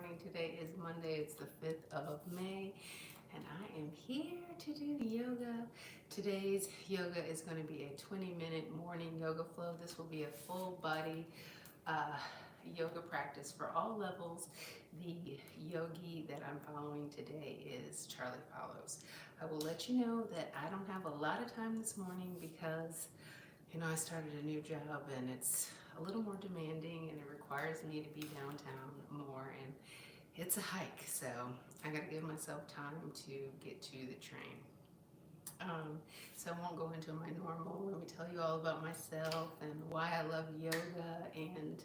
morning. Today is Monday, it's the 5th of May, and I am here to do yoga. Today's yoga is going to be a 20-minute morning yoga flow. This will be a full body uh, yoga practice for all levels. The yogi that I'm following today is Charlie Follows. I will let you know that I don't have a lot of time this morning because I started a new job and it's a little more demanding and it requires me to be downtown more, and it's a hike, so I gotta give myself time to get to the train. So I won't go into my normal, let me tell you all about myself and why I love yoga and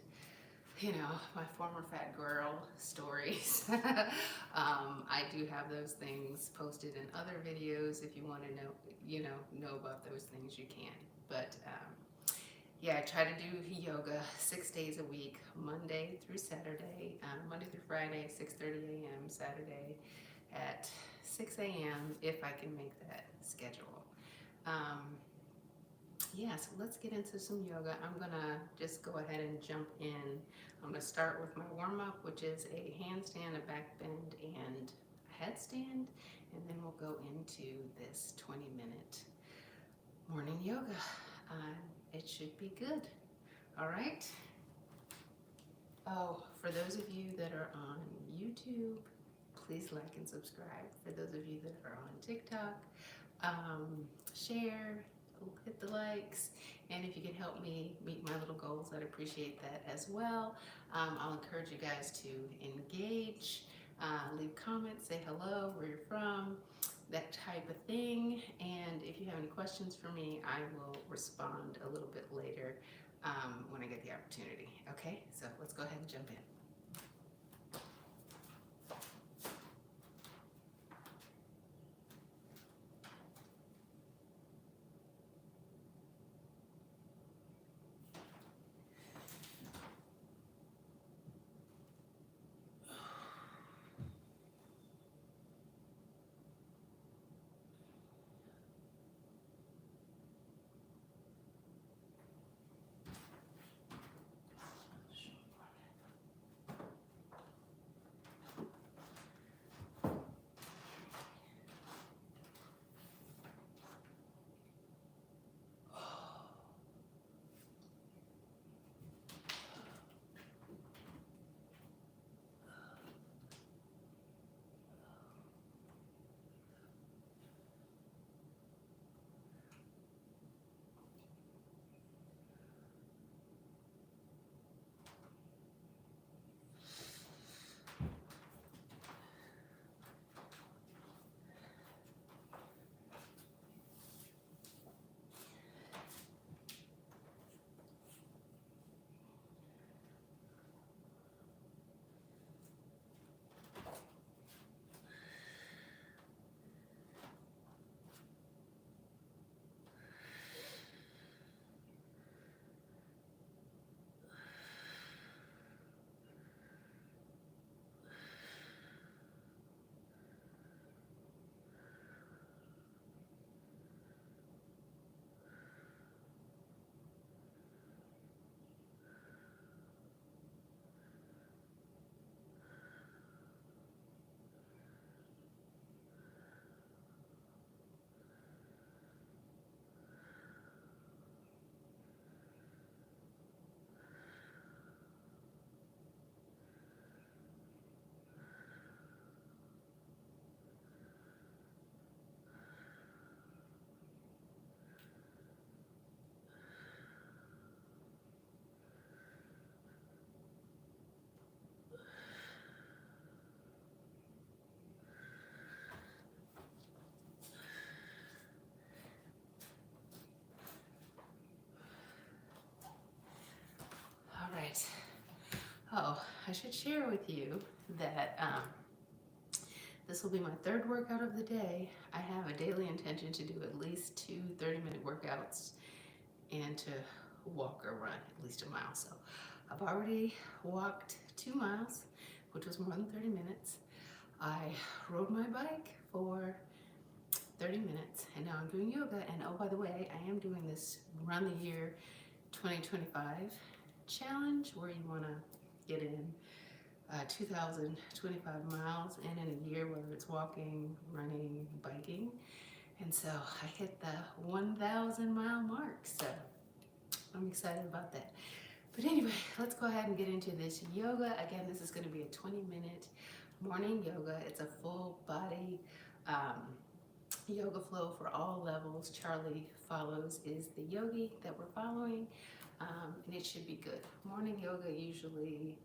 my former fat girl stories. I do have those things posted in other videos. If you want to know about those things, you can. But yeah, I try to do yoga 6 days a week, Monday through Saturday, Monday through Friday, 6:30 a.m., Saturday at 6 a.m. if I can make that schedule. Yeah, so let's get into some yoga. I'm gonna just go ahead and jump in. I'm gonna start with my warm-up, which is a handstand, a back bend, and a headstand, and then we'll go into this 20-minute morning yoga. It should be good. All right. Oh, for those of you that are on YouTube, please like and subscribe. For those of you that are on TikTok, share, hit the likes, and if you can help me meet my little goals, I'd appreciate that as well. I'll encourage you guys to engage, leave comments, say hello, where you're from, that type of thing. And if you have any questions for me, I will respond a little bit later when I get the opportunity. Okay, so let's go ahead and jump in. All right. Oh, I should share with you that this will be my third workout of the day. I have a daily intention to do at least two 30-minute workouts and to walk or run at least a mile. So I've already walked 2 miles, which was more than 30 minutes. I rode my bike for 30 minutes, and now I'm doing yoga. And oh, by the way, I am doing this Run the Year 2025 challenge where you want to get in 2,025 miles in a year, whether it's walking, running, biking. And so I hit the 1,000 mile mark. So I'm excited about that. But anyway, let's go ahead and get into this yoga. Again, this is going to be a 20-minute morning yoga. It's a full body yoga flow for all levels. Charlie follows is the yogi that we're following, and it should be good. Morning yoga usually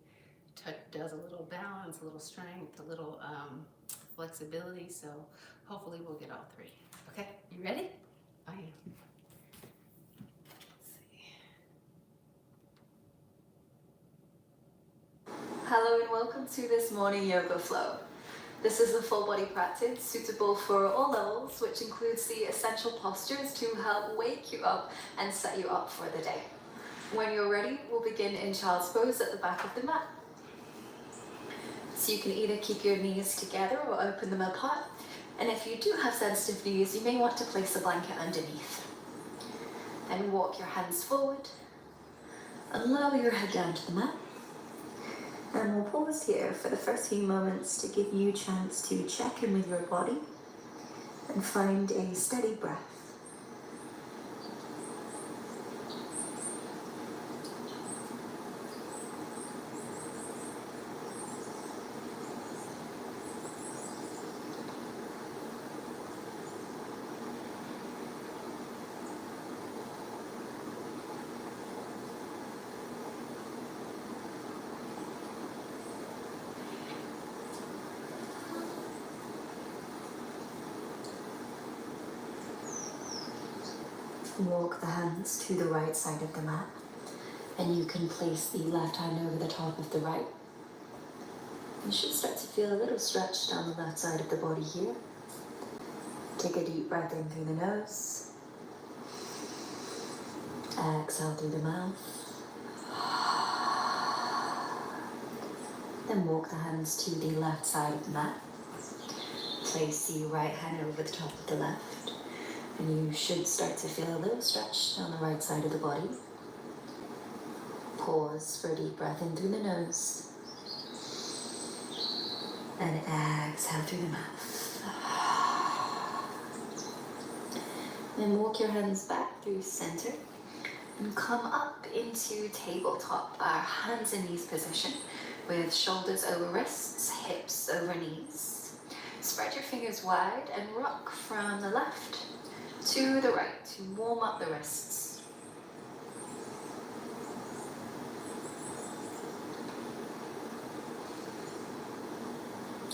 does a little balance, a little strength, a little flexibility, so hopefully we'll get all three. Okay, you ready? I am. Hello and welcome to this morning yoga flow. This is a full body practice suitable for all levels, which includes the essential postures to help wake you up and set you up for the day. When you're ready, we'll begin in child's pose at the back of the mat. So you can either keep your knees together or open them apart. And if you do have sensitive knees, you may want to place a blanket underneath. Then walk your hands forward and lower your head down to the mat. And we'll pause here for the first few moments to give you a chance to check in with your body and find a steady breath. Walk the hands to the right side of the mat, and you can place the left hand over the top of the right. You should start to feel a little stretch down the left side of the body here. Take a deep breath in through the nose. Exhale through the mouth. Then walk the hands to the left side of the mat. Place the right hand over the top of the left. And you should start to feel a little stretch down the right side of the body. Pause for a deep breath in through the nose. And exhale through the mouth. Then walk your hands back through center and come up into tabletop, our hands and knees position with shoulders over wrists, hips over knees. Spread your fingers wide and rock from the left to the right to warm up the wrists.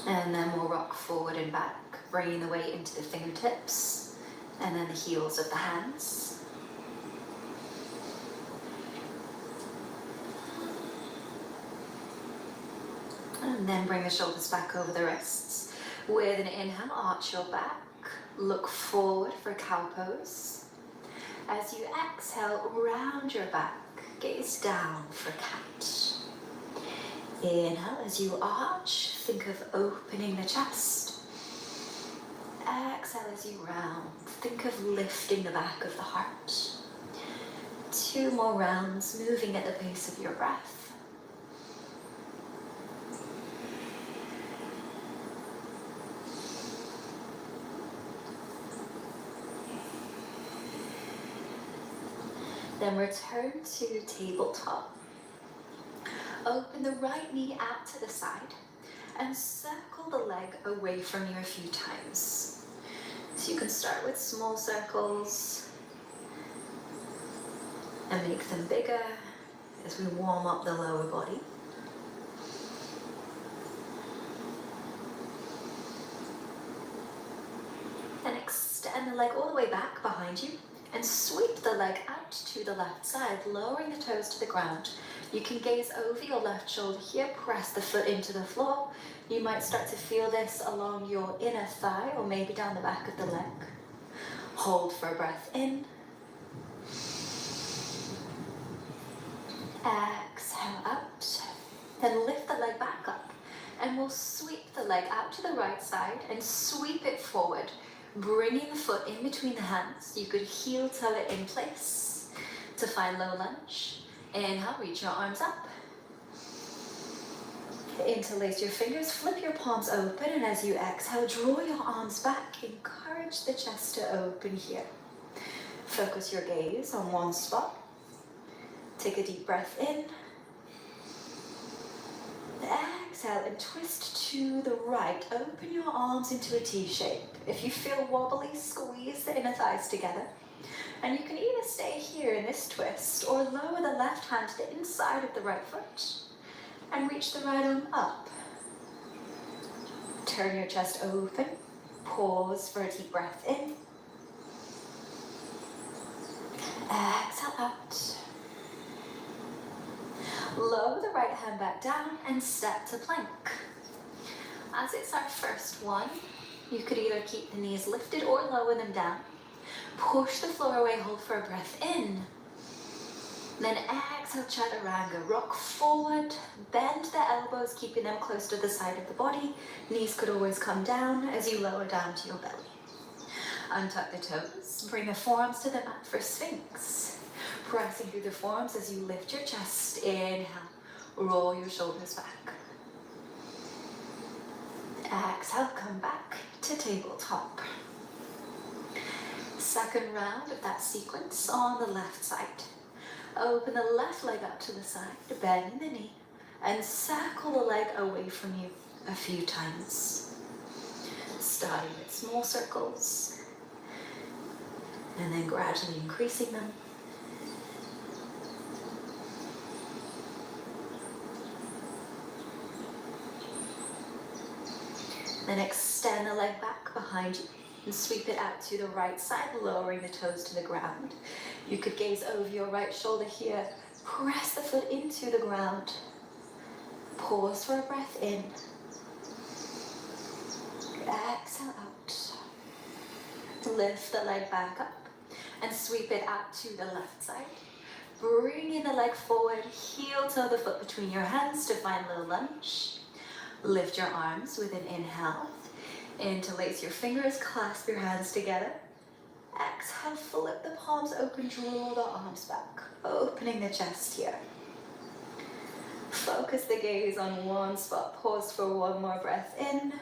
And then we'll rock forward and back, bringing the weight into the fingertips and then the heels of the hands. And then bring the shoulders back over the wrists. With an inhale, arch your back. Look forward for cow pose. As you exhale, round your back, gaze down for cat. Inhale as you arch, think of opening the chest. Exhale as you round, think of lifting the back of the heart. 2 more rounds, moving at the pace of your breath. Then return to tabletop. Open the right knee out to the side and circle the leg away from you a few times. So you can start with small circles and make them bigger as we warm up the lower body. And extend the leg all the way back behind you. And sweep the leg out to the left side, lowering the toes to the ground. You can gaze over your left shoulder here, press the foot into the floor. You might start to feel this along your inner thigh or maybe down the back of the leg. Hold for a breath in. Exhale out. Then lift the leg back up and we'll sweep the leg out to the right side and sweep it forward. Bringing the foot in between the hands, you could heel toe it in place to find low lunge. Inhale, reach your arms up. Interlace your fingers, flip your palms open, and as you exhale, draw your arms back. Encourage the chest to open here. Focus your gaze on one spot. Take a deep breath in. Exhale and twist to the right. Open your arms into a T shape. If you feel wobbly, squeeze the inner thighs together. And you can either stay here in this twist or lower the left hand to the inside of the right foot and reach the right arm up. Turn your chest open. Pause for a deep breath in. Exhale out. Lower the right hand back down and step to plank. As it's our first one, you could either keep the knees lifted or lower them down. Push the floor away, hold for a breath in. Then exhale, chaturanga. Rock forward, bend the elbows, keeping them close to the side of the body. Knees could always come down as you lower down to your belly. Untuck the toes, bring the forearms to the mat for Sphinx. Pressing through the forearms as you lift your chest. Inhale, roll your shoulders back. Exhale, come back to tabletop. Second round of that sequence on the left side. Open the left leg up to the side, bend the knee, and circle the leg away from you a few times. Starting with small circles, and then gradually increasing them. Then extend the leg back behind you and sweep it out to the right side, lowering the toes to the ground. You could gaze over your right shoulder here. Press the foot into the ground. Pause for a breath in. Exhale out. Lift the leg back up and sweep it out to the left side. Bringing the leg forward, heel toe the foot between your hands to find low lunge. Lift your arms with an inhale. Interlace your fingers, clasp your hands together. Exhale, flip the palms open, draw the arms back, opening the chest here. Focus the gaze on one spot. Pause for one more breath in.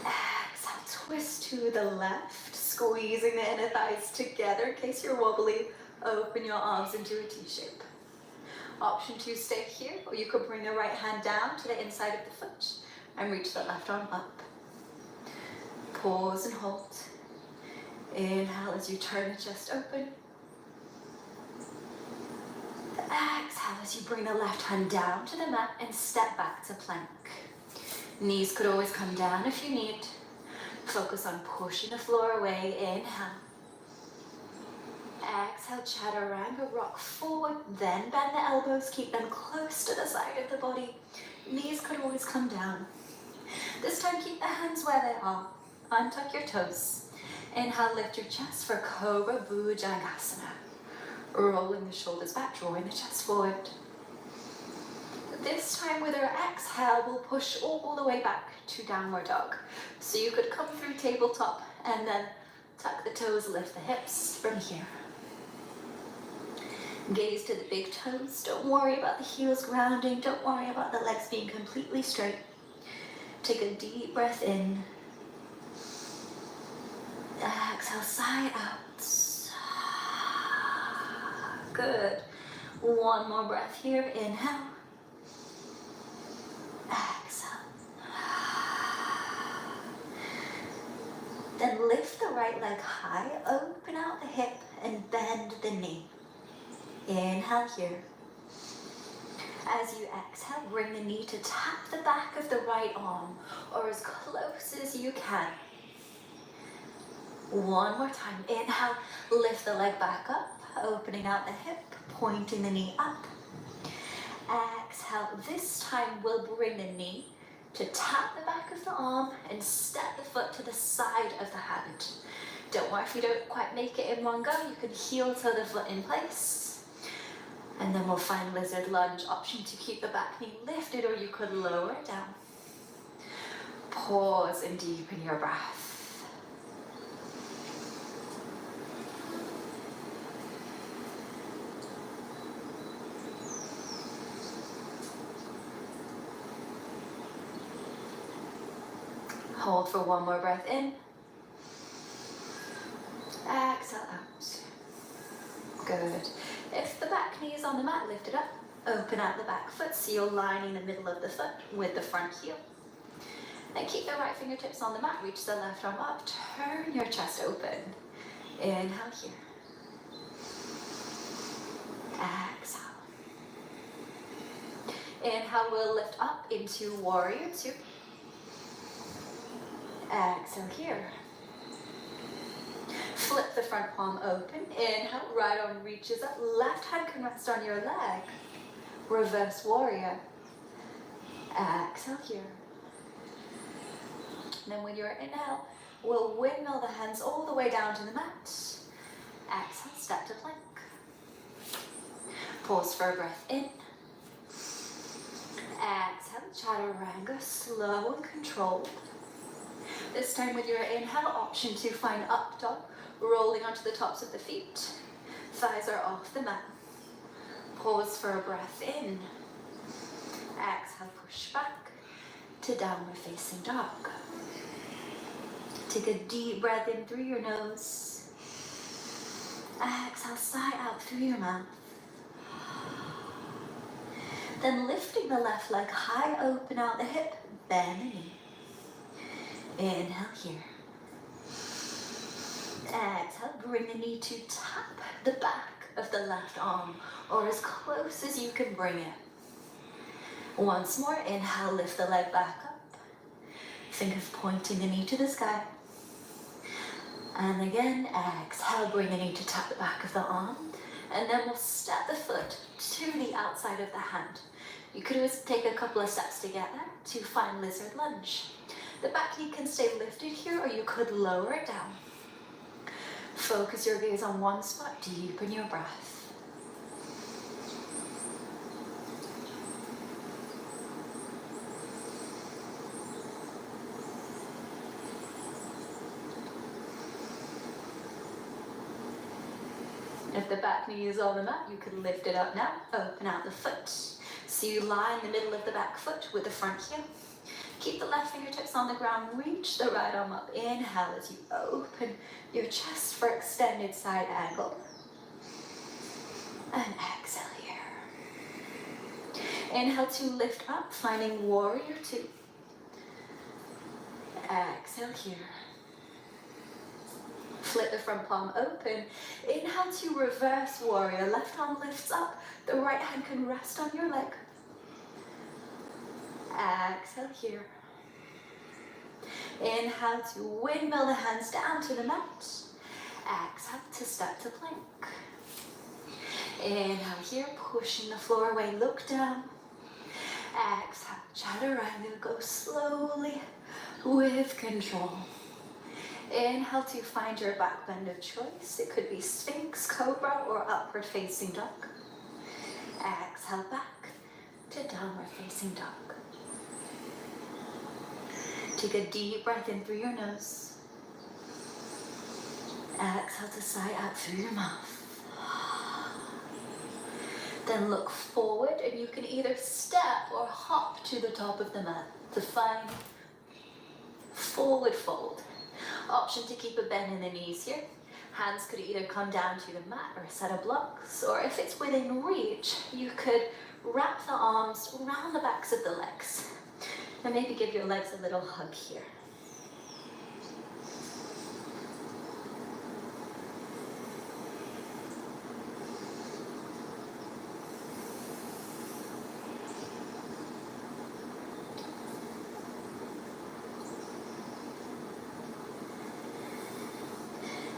Exhale, twist to the left, squeezing the inner thighs together in case you're wobbly. Open your arms into a T shape. Option 2, stay here, or you could bring the right hand down to the inside of the foot and reach the left arm up. Pause and hold. Inhale as you turn the chest open. Exhale as you bring the left hand down to the mat and step back to plank. Knees could always come down if you need. Focus on pushing the floor away. Inhale. Exhale, chaturanga, rock forward, then bend the elbows, keep them close to the side of the body. Knees could always come down. This time, keep the hands where they are. Untuck your toes. Inhale, lift your chest for Cobra Bhujangasana. Rolling the shoulders back, drawing the chest forward. This time, with our exhale, we'll push all the way back to downward dog. So you could come through tabletop and then tuck the toes, lift the hips from here. Gaze to the big toes. Don't worry about the heels grounding. Don't worry about the legs being completely straight. Take a deep breath in. Exhale, sigh out. Good. One more breath here. Inhale. Exhale. Then lift the right leg high. Open out the hip and bend the knee. Inhale here. As you exhale, bring the knee to tap the back of the right arm or as close as you can. One more time. Inhale, lift the leg back up, opening out the hip, pointing the knee up. Exhale, this time we'll bring the knee to tap the back of the arm and step the foot to the side of the hand. Don't worry if you don't quite make it in one go, you can heel toe the foot in place. And then we'll find lizard lunge, option to keep the back knee lifted or you could lower it down. Pause and deepen your breath. Hold for one more breath in. Exhale out. Good. If the back knee is on the mat, lift it up. Open out the back foot so you're lining the middle of the foot with the front heel. And keep the right fingertips on the mat. Reach the left arm up. Turn your chest open. Inhale here. Exhale. Inhale, we'll lift up into warrior two. Exhale here. Flip the front palm open. Inhale, right arm reaches up. Left hand can rest on your leg. Reverse warrior. Exhale here. And then when you're inhale, we'll windmill the hands all the way down to the mat. Exhale, step to plank. Pause for a breath in. Exhale, chaturanga, slow and controlled. This time with your inhale, option to find up dog, rolling onto the tops of the feet. Thighs are off the mat. Pause for a breath in. Exhale, push back to downward facing dog. Take a deep breath in through your nose. Exhale, sigh out through your mouth. Then lifting the left leg high, open out the hip, bend the knee. Inhale here. Exhale, bring the knee to tap the back of the left arm, or as close as you can bring it. Once more, inhale, lift the leg back up. Think of pointing the knee to the sky. And again, exhale, bring the knee to tap the back of the arm. And then we'll step the foot to the outside of the hand. You could always take a couple of steps together to find lizard lunge. The back knee can stay lifted here, or you could lower it down. Focus your gaze on one spot, deepen your breath. If the back knee is on the mat, you could lift it up now, open out the foot. So you lie in the middle of the back foot with the front heel. Keep the left fingertips on the ground, reach the right arm up. Inhale as you open your chest for extended side angle. And exhale here. Inhale to lift up, finding warrior two. Exhale here. Flip the front palm open. Inhale to reverse warrior. Left arm lifts up. The right hand can rest on your leg. Exhale here. Inhale to windmill the hands down to the mat. Exhale to step to plank. Inhale here, pushing the floor away, look down. Exhale, chaturanga, go slowly with control. Inhale to find your back bend of choice. It could be Sphinx, Cobra, or upward facing dog. Exhale back to downward facing dog. Take a deep breath in through your nose. Exhale to sigh out through your mouth. Then look forward, and you can either step or hop to the top of the mat to find forward fold. Option to keep a bend in the knees here. Hands could either come down to the mat or a set of blocks, or if it's within reach, you could wrap the arms around the backs of the legs. And maybe give your legs a little hug here.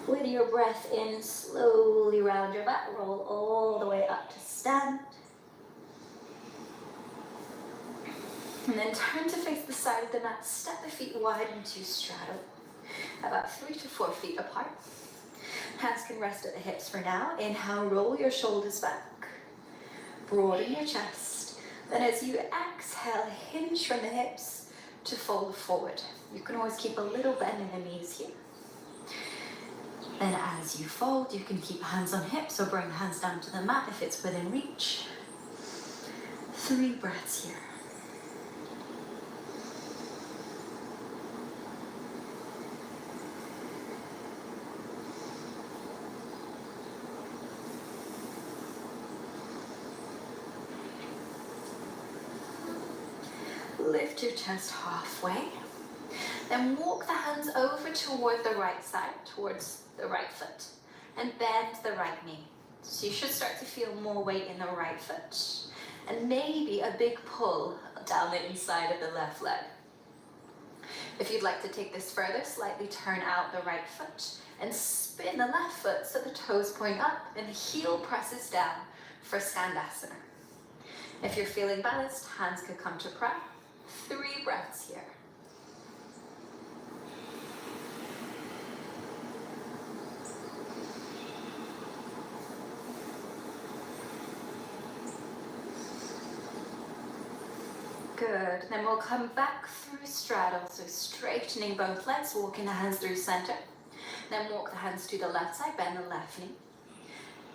With your breath in, slowly round your back, roll all the way up to stand. And then turn to face the side of the mat, step the feet wide into straddle, about 3 to 4 feet apart. Hands can rest at the hips for now. Inhale, roll your shoulders back, broaden your chest. Then as you exhale, hinge from the hips to fold forward. You can always keep a little bend in the knees here. Then as you fold, you can keep hands on hips or bring hands down to the mat if it's within reach. 3 breaths here. lift your chest halfway. Then walk the hands over toward the right side, towards the right foot, and bend the right knee. So you should start to feel more weight in the right foot, and maybe a big pull down the inside of the left leg. If you'd like to take this further, slightly turn out the right foot and spin the left foot so the toes point up and the heel presses down for Skandasana. If you're feeling balanced, hands could come to prayer. 3 breaths here. Good. Then we'll come back through straddle, so straightening both legs, walking the hands through center. Then walk the hands to the left side, bend the left knee.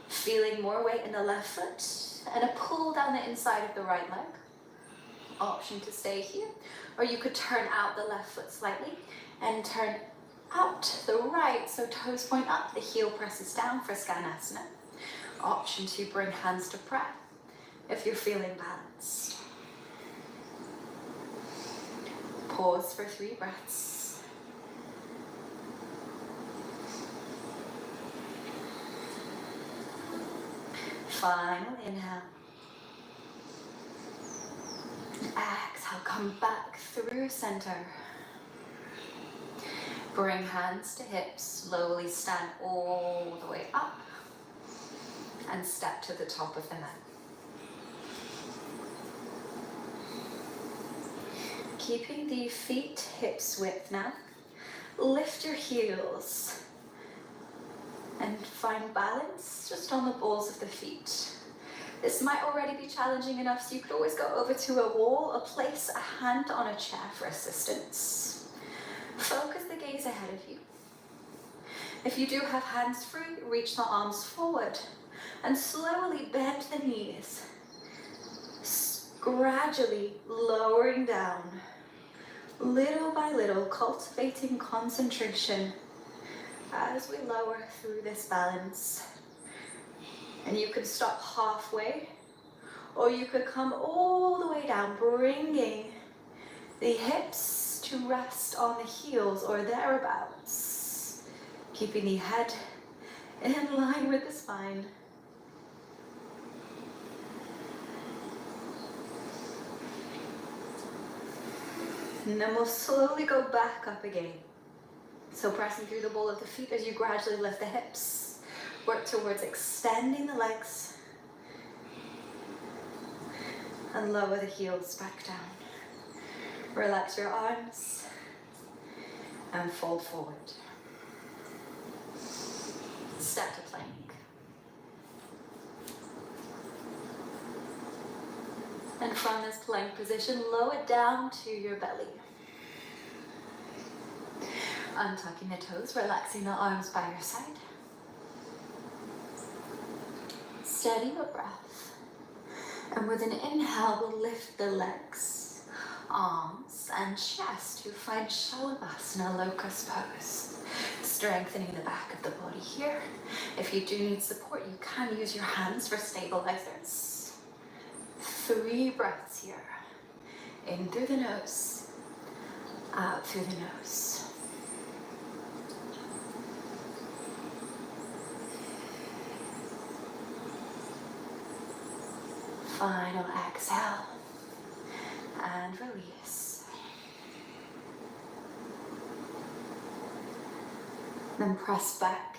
Feeling more weight in the left foot, and a pull down the inside of the right leg. Option to stay here, or you could turn out the left foot slightly and turn out the right, so toes point up, the heel presses down for Skanasana. Option to bring hands to prayer if you're feeling balanced. Pause for 3 breaths. Final inhale. Exhale, come back through center. Bring hands to hips, slowly stand all the way up and step to the top of the mat. Keeping the feet hips width now. Lift your heels and find balance just on the balls of the feet. This might already be challenging enough, so you could always go over to a wall or place a hand on a chair for assistance. Focus the gaze ahead of you. If you do have hands free, reach the arms forward and slowly bend the knees, gradually lowering down, little by little, cultivating concentration as we lower through this balance. And you can stop halfway, or you could come all the way down, bringing the hips to rest on the heels or thereabouts, keeping the head in line with the spine. And then we'll slowly go back up again. So pressing through the ball of the feet as you gradually lift the hips. Work towards extending the legs. And lower the heels back down. Relax your arms and fold forward. Step to plank. And from this plank position, lower down to your belly. Untucking the toes, relaxing the arms by your side. Steady your breath. And with an inhale, we'll lift the legs, arms, and chest to find Shalabhasana, locust pose. Strengthening the back of the body here. If you do need support, you can use your hands for stabilizers. 3 breaths here. In through the nose, out through the nose. Final exhale and release. Then press back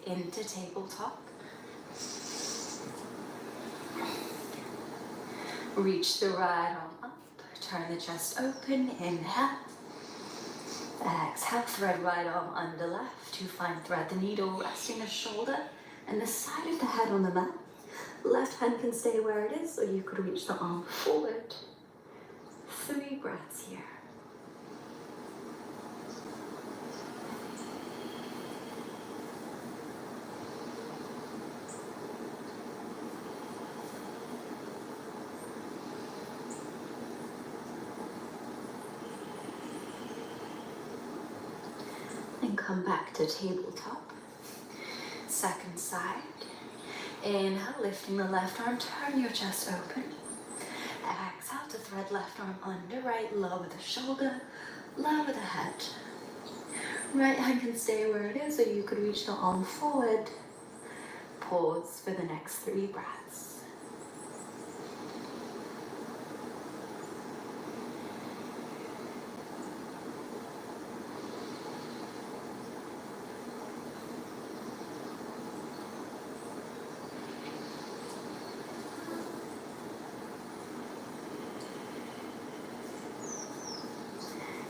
into tabletop. Reach the right arm up, turn the chest open, inhale. Exhale, thread right arm under left to find thread the needle, resting the shoulder and the side of the head on the mat. Left hand can stay where it is, or you could reach the arm forward. 3 breaths here. And come back to tabletop. Second side. Inhale, lifting the left arm, turn your chest open. Exhale to spread left arm under right, lower the shoulder, lower the head. Right hand can stay where it is, or you could reach the arm forward. Pause for the next 3 breaths.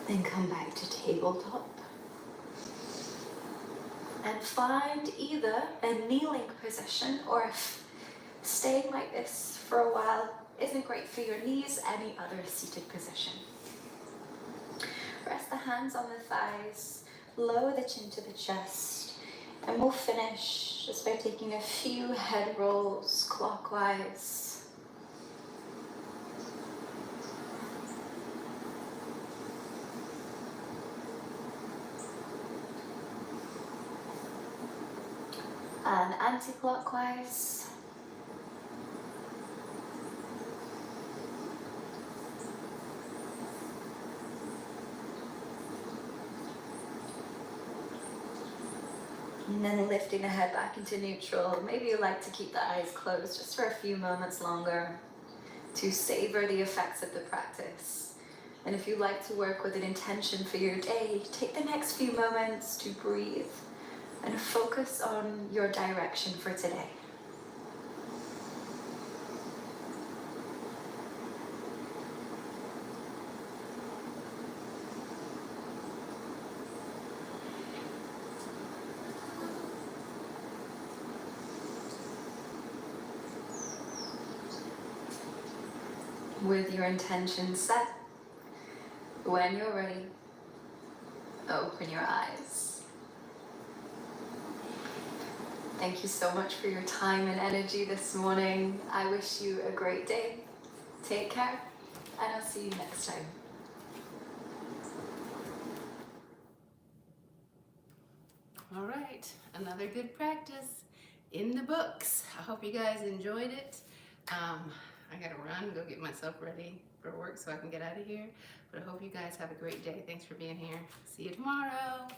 Then come back to tabletop. And find either a kneeling position, or if staying like this for a while isn't great for your knees, any other seated position. Rest the hands on the thighs, lower the chin to the chest, and we'll finish just by taking a few head rolls clockwise. And anti-clockwise. And then lifting the head back into neutral. Maybe you like to keep the eyes closed just for a few moments longer to savor the effects of the practice. And if you like to work with an intention for your day, take the next few moments to breathe and focus on your direction for today. With your intention set, when you're ready, open your eyes. Thank you so much for your time and energy this morning. I wish you a great day. Take care, and I'll see you next time. All right, another good practice in the books. I hope you guys enjoyed it. I gotta run, go get myself ready for work so I can get out of here. But I hope you guys have a great day. Thanks for being here. See you tomorrow.